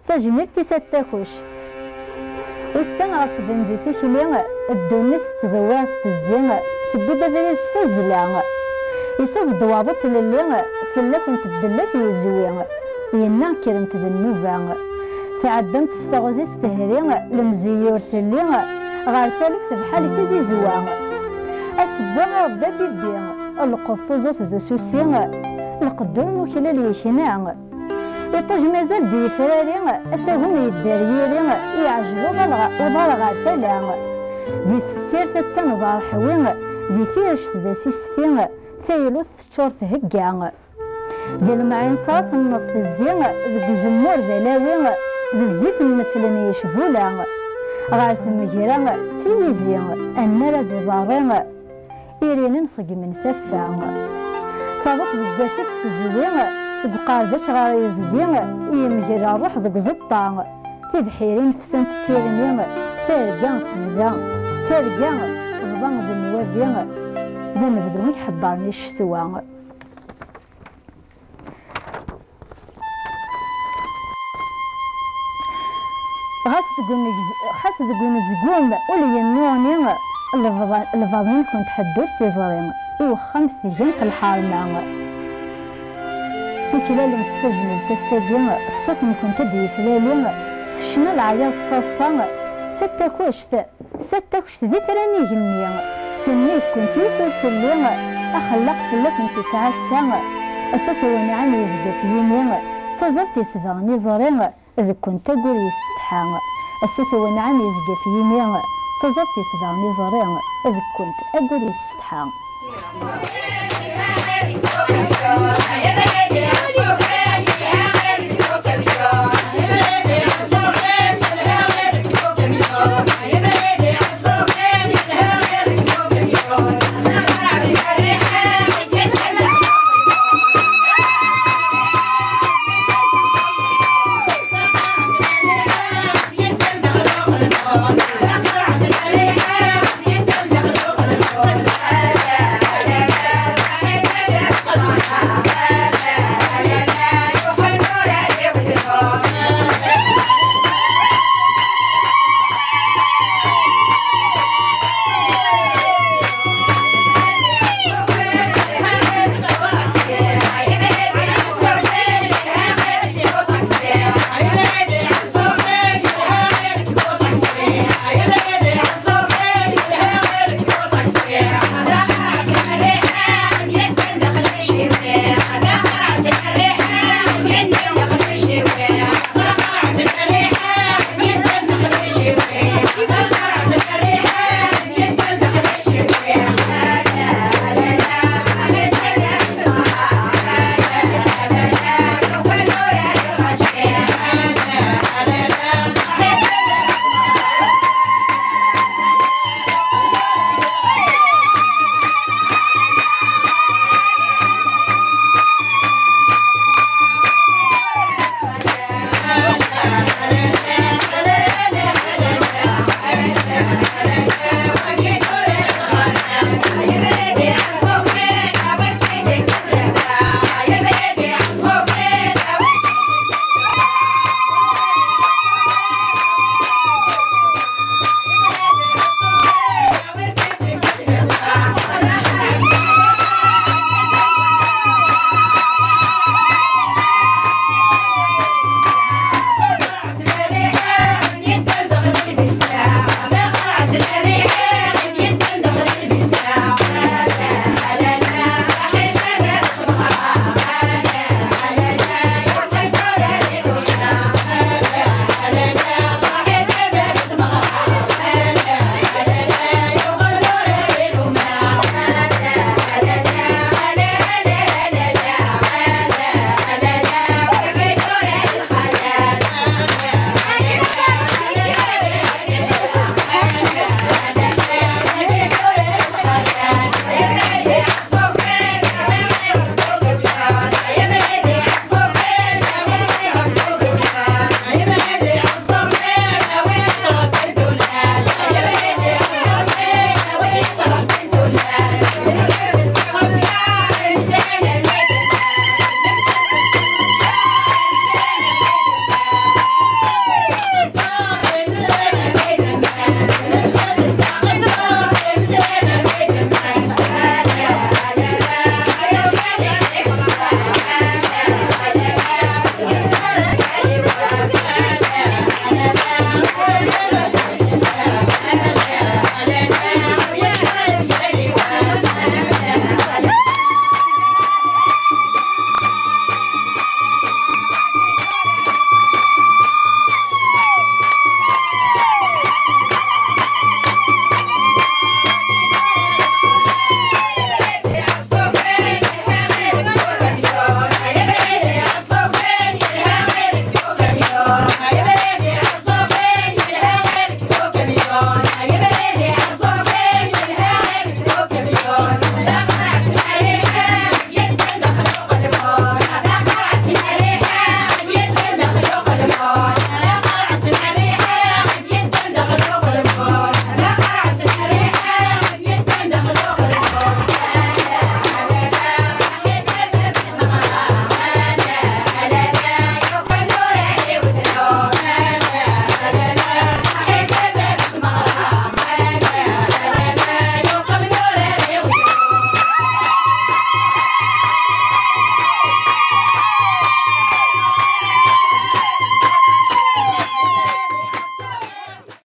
تجميل تساتاكوش والسنة غصبن دي تكلي الدنيا تزوات تزين تبدا ذي الفزلة يسوس دوابط للي فلا كنت تدلى في الزوين ينا كرمت ذنوبا تعدمت استغزي استهرين المزيور تلي غير ثالث بحال سيدي زوان أسبوع ربا في الدين القط زوت ذو سوسين القدر وكلال يشناع يطج مازال دي فراري أساهم يداريري يعجبو وضرغا تلا دي السير تنظر حوين دي فيرش ذا سيستين ثيلوس تشور تهكا دي المعين صارت النص الزين ذو زمور ذلاوين ذو الزيت مثلا يشبولا غير ثمجرا تيميزين النار بضارين إيرين نصق من ثفا صادق بقاتك تزوين تبقى باش غير يزدين يمجرا الروح ذوك زطا تبحيرين في سنت تيرمين ترقا تنزا ترقا تضان بالنوابين ذا نبدو يحضرني الشتوى خاص تقول زقوم ولي النوني الفاضين كنت حدوث تيزرين وخمس جنت الحارمة تكلال متفجن تستبين الصوت كنت دي فلالين شنا العياط تصاصا ستة كشت ذي تراني جنيا سنيت كنت يتوسلين أخلق فلا كنت تعسا الصوت واني عم يزقى في يمين تزرت يسفغني زرين إذا كنت أقول يستحى السوسة ونعم يزقى في يمين تزرت يسفغني زرين إذا كنت أقول يستحى فرحي